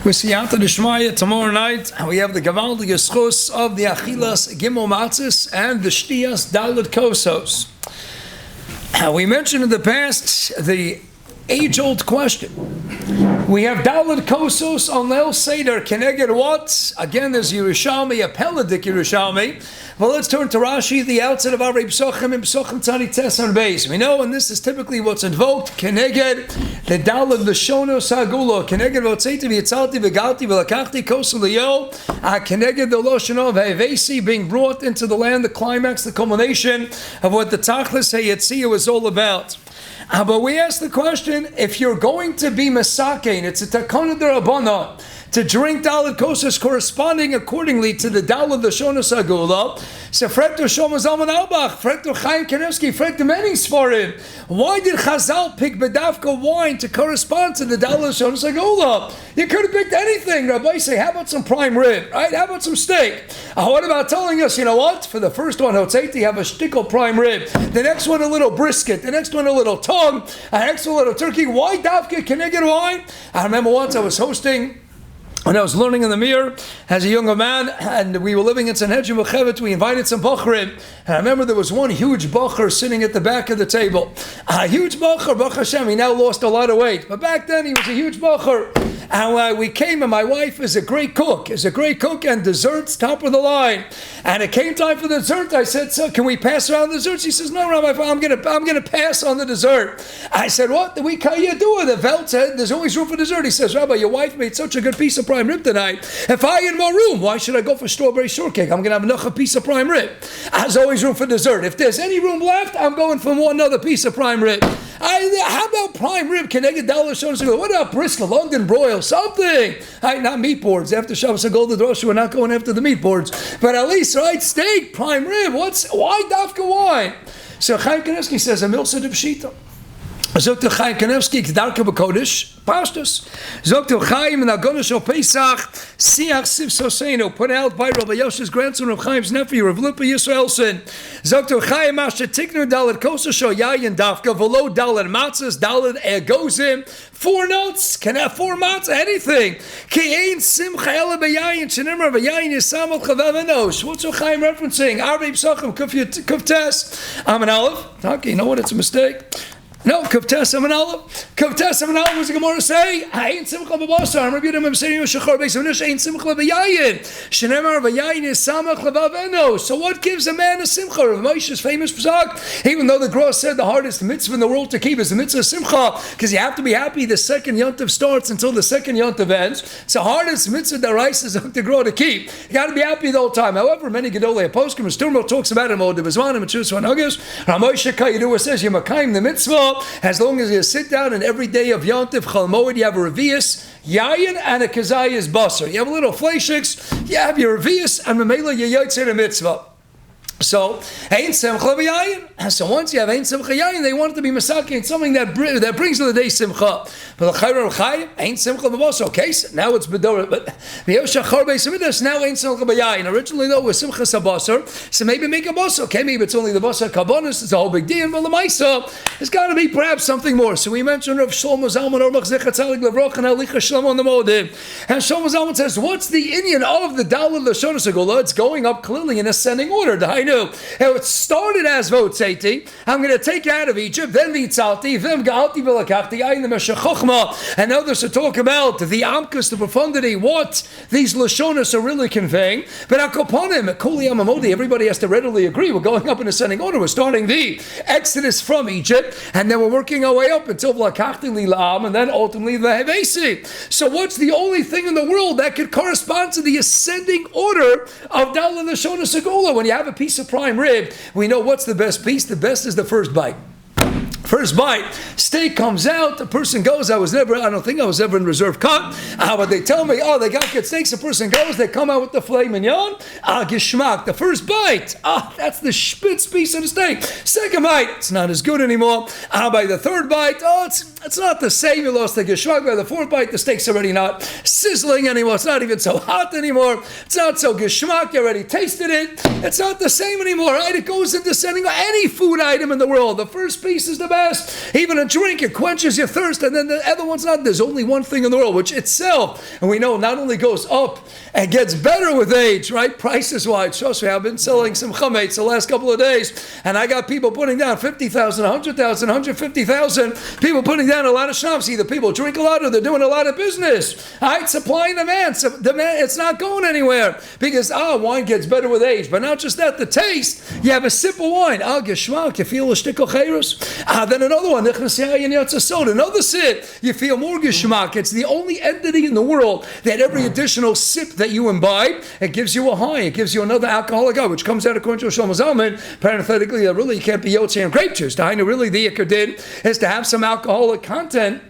We see Siyata D'Shmaya tomorrow night, and we have the Gevaldike schus of the Achilas Gimel Matzis and the Shtiyas Dalet Kosos. We mentioned in the past the age-old question. We have Dalet Kosos on Leil Seder. Keneged what? Again, there's Yerushalmi, a Peladik Yerushalmi. Well, let's turn to Rashi, the outset of our Psochim and Psochim Tzani Tes on base. We know, and this is typically what's invoked, Keneged, the Dalet L'shono Sagulo, Keneged V'otzeiti V'yitzalti V'galti V'lakachti Kosu L'yo, Keneged the Loshono V'hevesi, being brought into the land, the climax, the culmination of what the Tachlis HaYetziyah was all about. But we ask the question, if you're going to be Mesakein, it's a Takana D'Rabbanan, to drink Dalet Kosas corresponding accordingly to the Dalet L'shono Sagula. So Frektor Shlomo Zalman Auerbach, Frektor Chaim Kanevsky, Frektor many Sfarim. Why did Chazal pick Bedavka wine to correspond to the Dalet L'shono Sagula? You could have picked anything. Rabbi say, how about some prime rib, right? How about some steak? What about telling us, you know what? For the first one, Hotzeiti, have a shtickle prime rib. The next one, a little brisket. The next one, a little tongue. The next one, a little turkey. Why Davka Keneged wine? I remember once I was hosting, when I was learning in the mirror as a younger man, and we were living in Sanhedrin Mechevet, we invited some Bochrim, and I remember there was one huge Bocher sitting at the back of the table. A huge Bocher, Baruch Hashem, he now lost a lot of weight, but back then he was a huge Bocher. And we came, and my wife is a great cook, and desserts top of the line. And it came time for the dessert. I said, so can we pass around the dessert? She says, no, Rabbi, I'm gonna pass on the dessert. I said, what? We can't do it. The Velt said, there's always room for dessert. He says, Rabbi, your wife made such a good piece of prime rib tonight. If I had more room, why should I go for strawberry shortcake? I'm gonna have another piece of prime rib. There's always room for dessert. If there's any room left, I'm going for another piece of prime rib. How about prime rib? Keneged Dalet L'shono Sagula. What about brisket, London broil, something? Not meat boards. After Shabbos HaGolden Rosh, we're not going after the meat boards. But at least, right, steak, prime rib. Why Dafka wine? So Chaim Kanevsky says, a milsa de b'shita. Zogt Chaim Kanevsky, K'darka b'kodesh, Pashtus. Zogt Chaim in Agona Shal Pesach, Siach Siv Soseno, put out by Rabbi Yosef's grandson, Rav Chaim's nephew, Rav Lipa Yisraelson. Zogt Chaim Asher Tiknu Dalet Kosa Shal Yayin Dafka, V'lo Dalet Matzahs, Dalet Egozim, 4 notes, can have 4 matzah, anything. Ki ein simcha ela b'yayin, shenemar b'yayin yisamot chavav enosh. What's Chaim referencing? Arvei Psochim, Kuf Tes, Amen Aleph. Okay, you know what, it's a mistake. No, Kavtes Amen Aleph. Kavtes Amen Aleph was the Gemara say, Ain't Simcha B'Basar. I'm Rabbi Yudam saying Shachar Beis Hamish Ain't Simcha B'Yayin. Shenemar B'Yayin is Samach Levav Eno. So what gives a man a Simcha? Rav Moshe's famous psak. Even though the Gross said the hardest mitzvah in the world to keep is the mitzvah of Simcha, because you have to be happy the second Yontiv starts until the second Yontiv ends. It's the hardest mitzvah that rice is to grow to keep. You got to be happy the whole time. However, many Gedolei Poskim, Sturmo talks about it. Mod Bezman and Chus Van August. Rav Moshe Kayidua says Yemakayim the mitzvah. As long as you sit down and every day of Yontif Chol Moed, you have a Revius, Yayin, and a Kazayas Basar. You have a little Fleishiks, you have your Revius, and Mamela, you Yotzer a Mitzvah. So, Ein Simcha B'Yayin. So once you have Ein Simcha Yayin, they want it to be Masaki and something that brings to the day Simcha. But the Chayra Chayim, Ein Simcha B'Basar. Okay, so now it's Bedorah. But V'yosh Achar Beis Hamidrash, now Ein Simcha B'Yayin. Originally though it was Simcha Sabasar. So maybe make a Basar. Okay, maybe it's only the Basar Kabbanis. It's a whole big deal. But the Maisa, there's got to be perhaps something more. So we mentioned Rav Shlomo Zalman Auerbach Zecher Tzadik Levrach and Alicha Shlomo on the Modim. And Shlomo Zalman says, what's the Inyan of the Dalet L'shono Sagula? It's going up clearly in ascending order. Now, it started as Votzeiti. I'm going to take you out of Egypt, then Vitzalti, then Ga'alti V'lakachti, Ayin the Meshach Chochma, and others to talk about the Amkus, the profundity, what these Lashonas are really conveying. But Akoponim, Kuli Amamodi, everybody has to readily agree. We're going up in ascending order. We're starting the Exodus from Egypt, and then we're working our way up until V'lakachti Li'am, and then ultimately V'hevesi. So what's the only thing in the world that could correspond to the ascending order of Dalet L'shono Sagula? When you have a piece of prime rib, we know what's the best piece. The best is the first bite. First bite, steak comes out, the person goes, I don't think I was ever in reserve cut, but they tell me, they got good steaks, the person goes, they come out with the filet mignon, geschmack, the first bite, that's the spitz piece of the steak. Second bite, it's not as good anymore. By the third bite, it's not the same, you lost the geschmack. By the fourth bite, the steak's already not sizzling anymore, it's not even so hot anymore, it's not so geschmack, you already tasted it, it's not the same anymore, right? It goes into sending any food item in the world, the first piece is the best. best. Even a drink, it quenches your thirst, and then the other one's not. There's only one thing in the world, which itself, and we know not only goes up and gets better with age, right? Prices wise. Trust me, I've been selling some chametz the last couple of days, and I got people putting down 50,000, 100,000, 150,000. People putting down a lot of shops. Either people drink a lot or they're doing a lot of business. All right, supply and demand. So demand, it's not going anywhere because wine gets better with age. But not just that, the taste. You have a sip of wine. Geschmack, you feel a shtickle chayrus. Then another one, another sip, you feel more geschmack. It's the only entity in the world that every additional sip that you imbibe, it gives you a high. It gives you another alcoholic high, which comes out according to Shlomo Zalman. Parenthetically, really you can't be yotze and grape juice. Really, the ikar din is to have some alcoholic content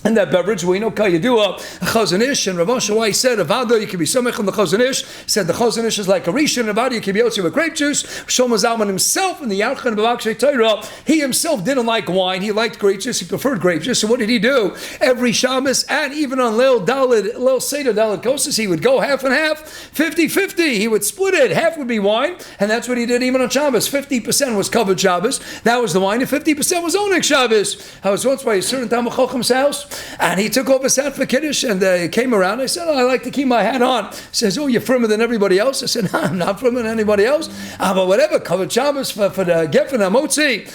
in that beverage. We know Kayadua, Chazon Ish, and Rav Shawai said, Avada, you can be Samech on the Chazon Ish, said the Chazon Ish is like a Rishon, Avada, you can be Yotzi with grape juice. Shlomo Zalman himself, in the Yarchan B'Vakshay Torah, he himself didn't like wine, he liked grape juice, he preferred grape juice, so what did he do? Every Shabbos, and even on Leil Seder Daled Kosas, he would go half and half, 50-50, he would split it, half would be wine, and that's what he did even on Shabbos. 50% was covered Shabbos, that was the wine, and 50% was Oneg Shabbos. I was once by a certain Talmud Chocham's house, and he took off his hat for Kiddush, and came around. I said, I like to keep my hat on. He says, you're firmer than everybody else? I said, no, I'm not firmer than anybody else. But whatever, covered Shabbos for the Geffen HaMotzi.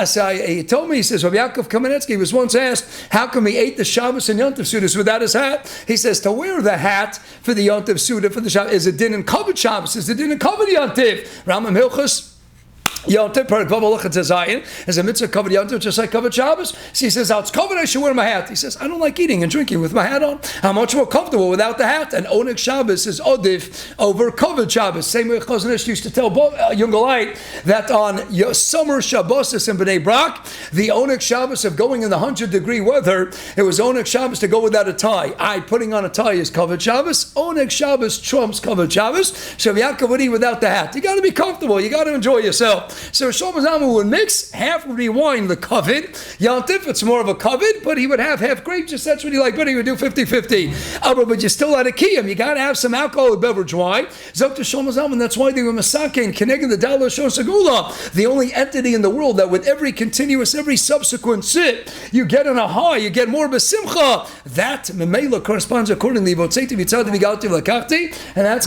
So he told me, he says, Rabbi Yaakov Kamenetsky was once asked, how come he ate the Shabbos and Yontif Sudas without his hat? He says, to wear the hat for the Yontif Suda, for the Shabbos, is it din in covered Shabbos? Is it din in covered Yontif? Ramam Hilchus, Yontif, Parak Vav Alachat Zayin, is a mitzvah covered Yontif just like covered Shabbos. So he says, it's covered, I should wear my hat. He says, I don't like eating and drinking with my hat on. I'm much more comfortable without the hat. And Oneg Shabbos is odif over covered Shabbos. Same way Chazon Ish used to tell Yungalite that on summer Shabbos in Bnei Brak, the Oneg Shabbos of going in the 100-degree weather, it was Oneg Shabbos to go without a tie. Putting on a tie is covered Shabbos. Oneg Shabbos trumps covered Shabbos. So Yaakov would eat without the hat. You got to be comfortable. You got to enjoy yourself. So Shlomo Zalman would mix, half would be wine, the covet. Yantif, it's more of a covet, but he would have half grape juice, that's what he liked, but he would do 50-50. But you still had a kiyam, you got to have some alcoholic beverage wine. Zok to Shlomo Zalman, that's why they were Masake and Kenegin the Dala Shon Sagula, the only entity in the world that with every subsequent sip, you get on a high, you get more besimcha. That Memela corresponds accordingly, and that's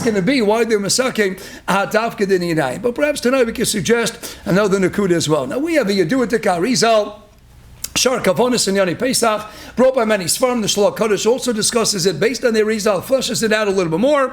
going to be why they're Masake Dafka Diniyadai. But perhaps tonight we can suggest another Nakuda as well. Now we have a Yeduatik Arizal, Shar Kavonis and Yani Pesach, brought by many Sfarim. The Shlach Kodesh also discusses it based on the Arizal, fleshes it out a little bit more.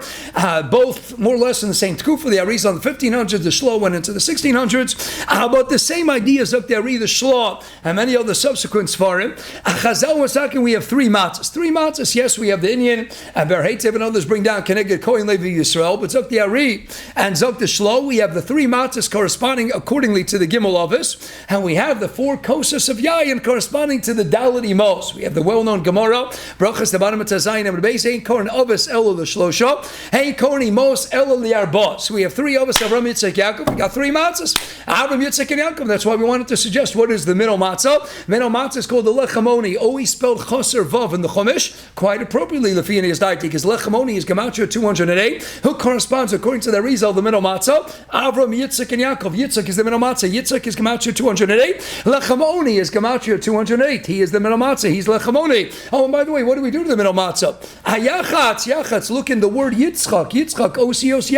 Both more or less in the same Tkufa. The Arizal in the 1500s, the Shlach went into the 1600s. But the same ideas of the Ari, the Shlach, and many other subsequent Sfarim. Chazal was talking, we have three matzahs. Three matzahs, yes, we have the Inyan, and Berhetev and others bring down Keneged Kohen Levi Yisrael, but Zok the Ari and Zok the Shlach, we have the three matzahs corresponding accordingly to the Gimel Ovis, and we have the four kosas of Yayin corresponding to the Dalet Imos. We have the well-known Gemara, Brachas the bottom of Tazayin and Beis, Ein Koren Ovis Elo l'Shlosha, Ein Koren Imos Elo l'Arba. So we have three Ovis, Avram, Yitzchak, Yaakov. We got three matzahs, Avram, Yitzchak, and Yaakov. That's why we wanted to suggest what is the middle matzah. Middle matzah is called the Lechamoni, always spelled Chaser Vav in the Chumash, quite appropriately, Lefini is Daiti, because Lechamoni is Gematria 208, who corresponds, according to the Rizal, the middle matzah. Avram, Yitzchak, and Yaakov. Yitzchak is the middle matzah. Yitzchak is Gematria 208. Lechamoni is Gematria 208. He is the middle matzah. He's Lechamoni. Oh, and by the way, what do we do to the middle matzah? Yachatz. Look in the word Yitzchak. Osios,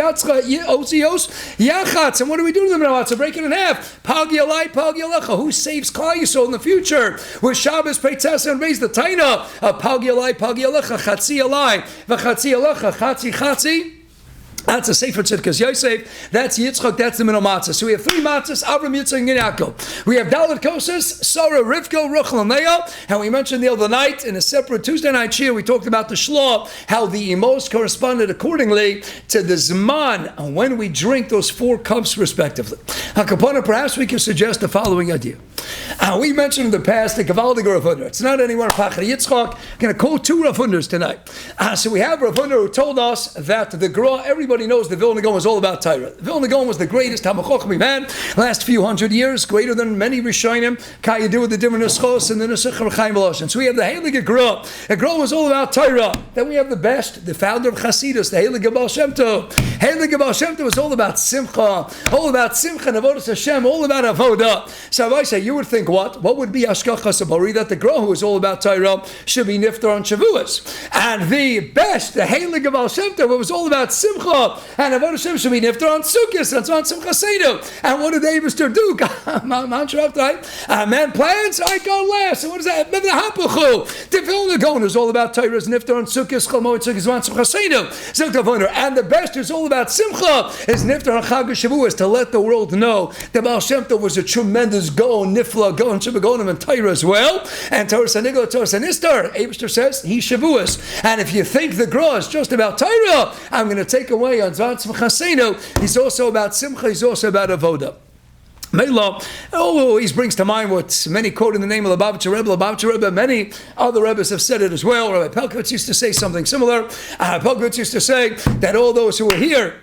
Yachatz. And what do we do to the middle matzah? Break it in half. Pag Yalai, Pag Yalecha. Who saves Klal Yisrael in the future? With Shabbos, Peitzas, and raise the Taina. Pag Yalai, Pag Yalecha. Chatzi Yalai. V'chatzi Yalecha. Chatzi. That's a Sefer Tzidkas Yosef. That's Yitzchak. That's the middle matzah. So we have three matzahs: Avram, Yitzchak, and Yaakov. We have Dalet Kosas, Sarah, Rivka, Rachel, and Leah. And we mentioned the other night in a separate Tuesday night shir, we talked about the Shlah, how the Emos corresponded accordingly to the Zman and when we drink those four cups respectively. Hakapana, perhaps we can suggest the following idea. We mentioned in the past the Gevaldike Rav Huna. It's not anywhere in Pachar Yitzchak. I'm going to quote two Rav Hunas tonight. So we have Rav Huna who told us that the Gra, everybody knows the Vilna Gaon was all about Torah. The Vilna Gaon was the greatest Hamachoch we had last few hundred years, greater than many Rishonim. Kaya do with the different Neschos and the Nesach of Chaim Veloshin. So we have the Heilige Gra. The Gra was all about Torah. Then we have the best, the founder of Chasidus, the Heilige Baal Shem Tov. Heilige Baal Shem Tov was all about Simcha, Avodas Hashem, all about Avodah. So if I say, you would think, what? What would be Hashgachas Habori? That the Groh, who is all about Torah, should be Niftar on Shavuos. And the best, the Heilig of Al Shem Tov, it was all about Simcha. And Avodah Hashem should be Niftar on Sukkot. That's on Simcha Seder. And what did the Eibster do? Man plans, I go last. And what is that? Remember the Hapuchu. Tefillah Gon is all about Torah, is Niftar on Sukkot, Chalmoid Sukkot, on Simcha Seder. And the best is all about Simcha, is Niftar on Chag Shavuos, to let the world know that Baal Shem Tov was a tremendous Gon, Nifla, Gon, Shibagonim, and Torah as well. And Torah Sanigla, Torah Sanistar, Eibster says, he's Shavuos. And if you think the Gra is just about Torah, I'm going to take away on Zvan Simcha Seder. He's also about Simcha, he's also about Avodah. Mela always brings to mind what many quote in the name of the Lubavitcher Rebbe. Many other Rebbes have said it as well. Rabbi Pelkovitz used to say something similar. Pelkovitz used to say that all those who were here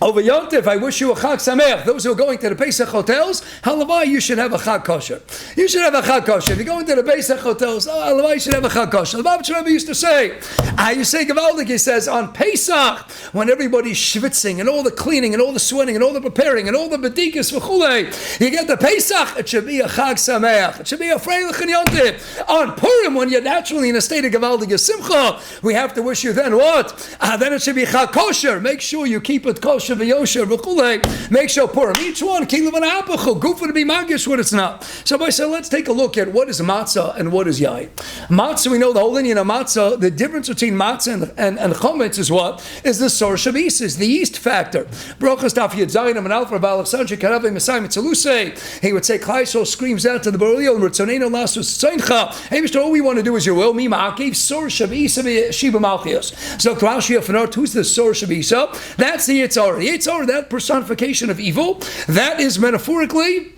over Yontif, I wish you a Chag Sameach. Those who are going to the Pesach hotels, halavai, you should have a Chag Kosher. You should have a Chag Kosher. If you're going to the Pesach hotels, halavai, you should have a Chag Kosher. The Lubavitcher Rebbe used to say, you say Gevaldike says, on Pesach, when everybody's schwitzing, and all the cleaning, and all the sweating, and all the preparing, and all the bedikas v'chulei, you get the Pesach, it should be a Chag Sameach. It should be a Freilich and Yontif. On Purim, when you're naturally in a state of Gevaldike Simcha, we have to wish you then what? Then it should be Chag Kosher. Make sure you keep it kosher. Make sure Purim. Each one, Kilav and Apachu, Gufa to be Magish what it's not. So I said, let's take a look at what is matzah and what is yayin. Matzah, we know the whole Indian of matzah, the difference between matzah and chometz is what? Is the source of yeast, is the yeast factor. Brochas Daf Yud Zayin and Alpha Balach Sanche Karave Mesai Mitzaluse. He would say, Klaisol screams out to the Borolio, Ritzoneno Lasus Tzeincha. Hey, Mr. All we want to do is your will. Mima gave source of Isa Shiba Malchios. So Klashi Afanot, who's the source of Isa? That's the Yitzhar. The Yitzhar, that personification of evil, that is metaphorically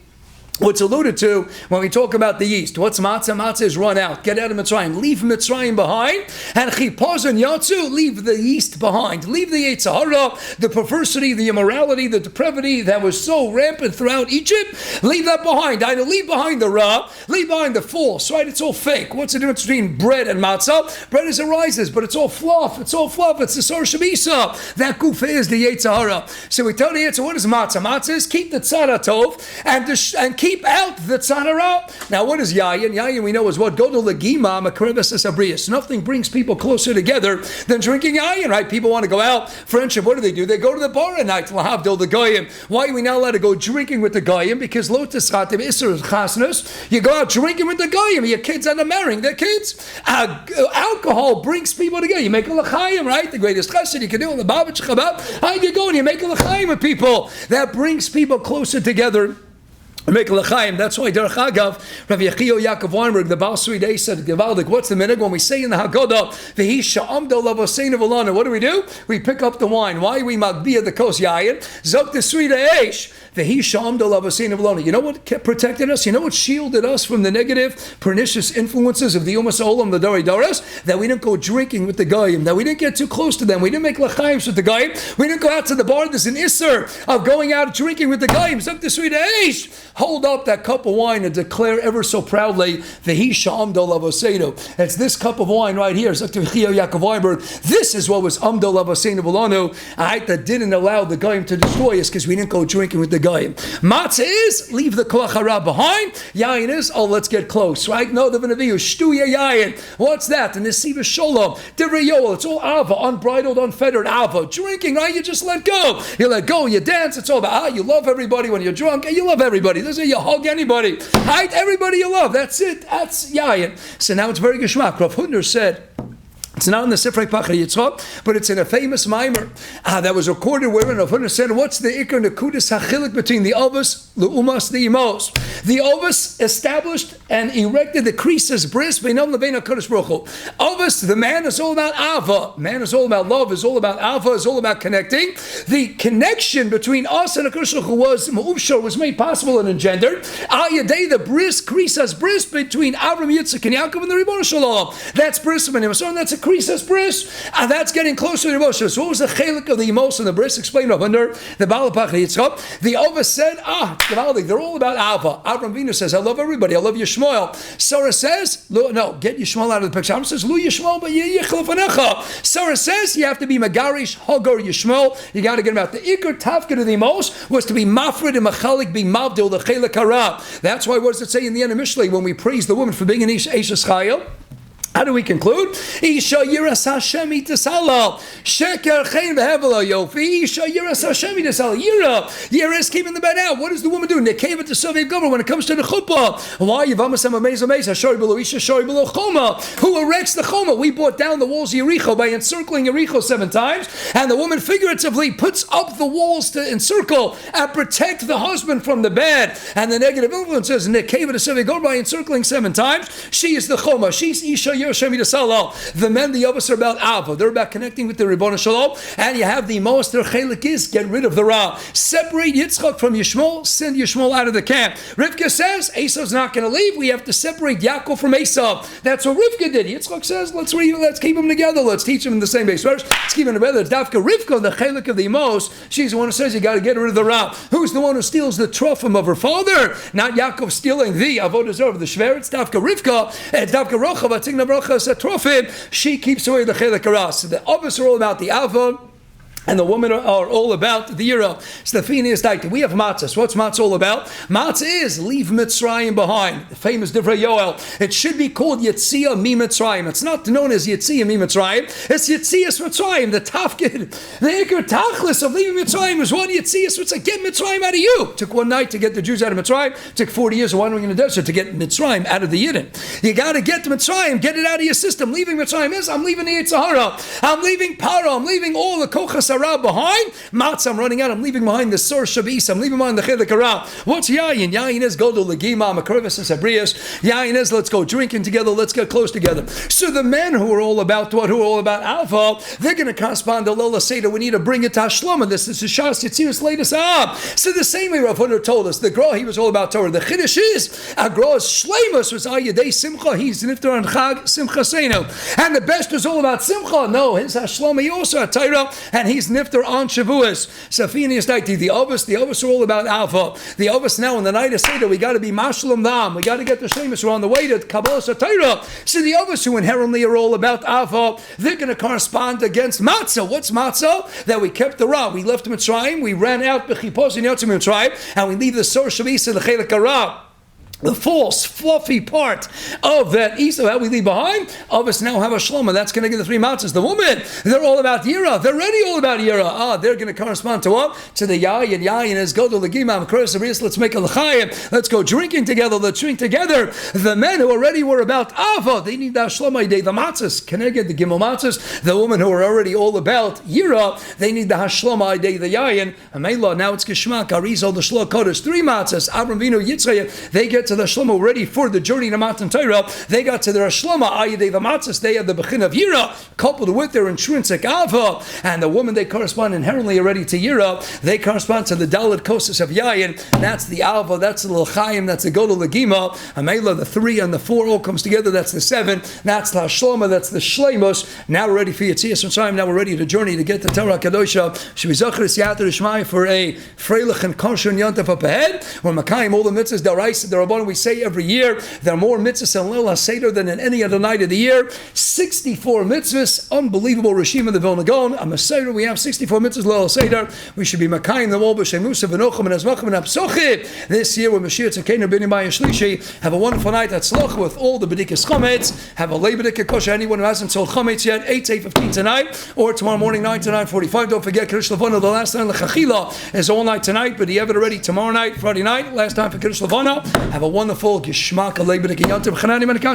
what's alluded to when we talk about the yeast. What's matzah? Matzah is run out. Get out of Mitzrayim. Leave Mitzrayim behind. And chipaz and yatsu, leave the yeast behind. Leave the Yetzirah, the perversity, the immorality, the depravity that was so rampant throughout Egypt. Leave that behind. I leave behind the ra, leave behind the false, right? It's all fake. What's the difference between bread and matzah? Bread is arises, but it's all fluff. It's all fluff. It's the Sor Shabisa. That goof is the Yetzirah. So we tell the Yetzirah, what is matzah? Matzah is keep the tzara tov and keep out the tzanara. Now, what is yayin? Yayin, we know, is what? Godol legima makaribas asabrius. Nothing brings people closer together than drinking yayin, right? People want to go out, friendship, what do? They go to the bar at night, lahavdil the goyim. Why are we not allowed to go drinking with the goyim? Because lo tischatim isser chasnus. You go out drinking with the goyim. Your kids end up marrying their kids. Alcohol brings people together. You make a l'chaim, right? The greatest chesed you can do in the Babich Chabad. How you go and you make a l'chaim with people. That brings people closer together. Make a l'chaim. That's why Derech Agav, Rabbi Yechio Yaakov Weinberg, the Baal Sri Day said, Gevaldike, what's the minhag when we say in the Haggadah, V'hi sha'amdo lavosein v'lana? What do? We pick up the wine. Why are we magbiyah the kos yayin? Zok the Sri Eish. V'hi sha'amdo lavosein v'lana. You know what protected us? You know what shielded us from the negative, pernicious influences of the Umas Olam, the Dori Doros? That we didn't go drinking with the Goyim. That we didn't get too close to them. We didn't make l'chaims with the Goyim. We didn't go out to the bar. There's an isser of going out drinking with the Goyim. Zok the Sri Eish. Hold up that cup of wine and declare ever so proudly, V'hi sha'amdo lavoseinu. It's this cup of wine right here. This is what was amdo lavoseinu v'lanu. That didn't allow the goyim to destroy us because we didn't go drinking with the goyim. Matzah is leave the koach hara behind. Yayin is let's get close, right? No, the v'naviyu shtuya yayin. What's that? The nesiva sholom, divrei yoel. It's all ava, unbridled, unfettered ava. Drinking, right? You just let go. You let go. You dance. It's all about you love everybody when you're drunk. You love everybody. This is you hug anybody. Right? Everybody you love. That's it. That's yayin. So now it's very geschmack. Rav Hutner said, it's not in the Sifrei Pachar Yitzchak, but it's in a famous mimer that was recorded wherein Rav Hutner said, what's the ikar nekudas hachilik between the Avos, the Umas, the Imos? The Avos established and erected the creases bris beinam lebein HaKadosh Baruch Hu. Avos, the man, is all about ava. Man is all about love, is all about ava, is all about connecting. The connection between us and HaKadosh Baruch Hu was made possible and engendered. Al Yadei, the bris, creases bris between Avram, Yitzchak, and Yaakov, and the Ribono Shel Olam. That's bris, and that's a increases bris, and that's getting closer to the Moshe. So what was the chelik of the Emos and the bris? Explained up under the Balapach Yitzchak. The Ova said, Gevaldike, they're all about Ava. Avram Avinu says, I love everybody, I love Yishmael. Sarah says, no, get Yishmael out of the picture. Avram says, Lu Yishmael, but Yichel Fanecha. Sarah says, you have to be Megarish, Hagar, Yishmael. You got to get him out. The Iker Tafkid of the Emos was to be Mafred and Machalik, be Mavdil, the chelik hara. That's why, what does it say in the end of Mishlei when we praise the woman for being an Eishes Chayil? How do we conclude? Isha yiras Hashem itasala. Sheker chein v'hevela yofi. Isha yiras Hashem itasala. Yiras keeping the bed out. What does the woman do? Nekeva to Soviet government when it comes to the chuppah. Why? Yivamasam ameza meza. Shori below Isha. Shori below choma. Who erects the choma? We brought down the walls of Yericho by encircling Yericho 7 times, and the woman figuratively puts up the walls to encircle and protect the husband from the bed and the negative influences. Nekeva to Soviet government by encircling 7 times. She is the choma. She's Isha. The men, the Yavas, are about Ava. They're about connecting with the Ribbon Shalom. And you have the most, their chelik is get rid of the Ra. Separate Yitzchak from Yishmael, send Yishmael out of the camp. Rivka says, Esau's not going to leave. We have to separate Yaakov from Esau. That's what Rivka did. Yitzchak says, let's keep them together. Let's teach them in the same base. First, let's keep them together. Dafka Rivka, the chelik of the Emos, she's the one who says you got to get rid of the Ra. Who's the one who steals the trophim of her father? Not Yaakov stealing the avodah zarah of the Shver. It's Dafka Rivka. It's Dafka Rochav. She keeps away the chelik hara. So the others are all about the Ava, and the women are all about the Yira. Stefini is like, we have matzahs. What's matzah all about? Matzah is leave Mitzrayim behind. The famous Divrei Yoel. It should be called Yetzia Mi Mitzrayim. It's not known as Yetzia Mi Mitzrayim. It's Yetzias Mitzrayim. The tafkid, the ikar tachlis of leaving Mitzrayim is one Yetzias. It's like, get Mitzrayim out of you. It took one night to get the Jews out of Mitzrayim. It took 40 years of wandering in the desert to get Mitzrayim out of the Yidden. You got to get to Mitzrayim. Get it out of your system. Leaving Mitzrayim is, I'm leaving the Yitzhahara. I'm leaving Paro. I'm leaving all the Kochas behind matzah. I'm running out. I'm leaving behind the Sor Shabis. I'm leaving behind the Chelik Hara. What's Yayin? Yayin is go to Legima, Makarivas and Sabrias. Yayin is let's go drinking together. Let's get close together. So the men who are all about what? Who are all about Alpha? They're going to correspond to Lola Seder. We need to bring it to Hashlama. This is Shas Yitzirus latest up. So the same way Rav Huna told us, the Gra, he was all about Torah. The Chiddush is a Gra's Shleimus was Ayadei Simcha. He's Niftar on Chag Simcha Seinu. And the best is all about Simcha. No, his Hashlama. He also had Torah, and he's Niftar on Shavuos. Safini is like the Avos are all about Alpha. The Avos now in the night of Seder, we got to be Mashalom Dam. We got to get the Shemus. We're on the way to Kabbalah Satira. So the Avos who inherently are all about Alpha, they're going to correspond against Matzah. What's Matzah? That we kept the Ra. We left Mitzrayim. We ran out Bechipos and Yotzim Mitzrayim, and we leave the Sor Shabis and the Chelik Hara. The false, fluffy part of that Esau, how we leave behind, of us now have a shloma. That's going to get the 3 matzahs. The woman, they're all about Yira. They're already all about Yira. They're going to correspond to what? To the Yayin. Yayin is go to the Gimam, let's make a l'chayim. Let's go drinking together. Let's drink together. The men who already were about Ava, they need the shloma day, the matzahs. Can I get the Gimel matzahs? The women who are already all about Yira, they need the hashloma day, the Yayin. Ameila, now it's Geshmak, Arizal, the Shlo Kodesh, 3 matzahs. Avram Vinu, Yitzchak, they get to the Shloma ready for the journey to Matan Torah. They got to their Shloma, Ayadei the Matzahs, they have the Bechin of Yira, coupled with their intrinsic Ava, and the woman they correspond inherently already to Yira, they correspond to the Dalit Kosas of Yayin. That's the Ava, that's the L'chaim, that's the Godel Legima, Amela, the 3 and the 4 all comes together, that's the 7, that's the Shloma, that's the Shleimus. Now we're ready for Yetzias Mitzrayim, now we're ready to journey to get to Torah Kadosha. Shvizacharis Yater Ishmai for a Freilich and Kosher and Yontav up ahead. We're Makayim, all the mitzvahs, Daraisa, the Rabban, we say every year, there are more mitzvahs in Leil HaSeder than in any other night of the year. 64 mitzvahs, unbelievable Rishim of the Vilna Gaon. On Seder, we have 64 mitzvahs Leil HaSeder. We should be Makayim them all, B'Shemusa, V'Nochem, and Azmachim, and Apsochim. This year, with Mashiach Tzekenu, B'nei Maya Shlishi, have a wonderful night at Tzloch with all the B'dikas Chometz. Have a Lei B'dikah Kosher. Anyone who hasn't sold Chometz yet, 8:15 tonight, or tomorrow morning, 9 to 9:45. Don't forget, Kiddush Levana, the last night, L'Chachila, is all night tonight, but you have it already tomorrow night, Friday night, last time for Kiddush Levana. Have a wonderful Geshmak, a Lei B'dikah Yantiv, Chanani,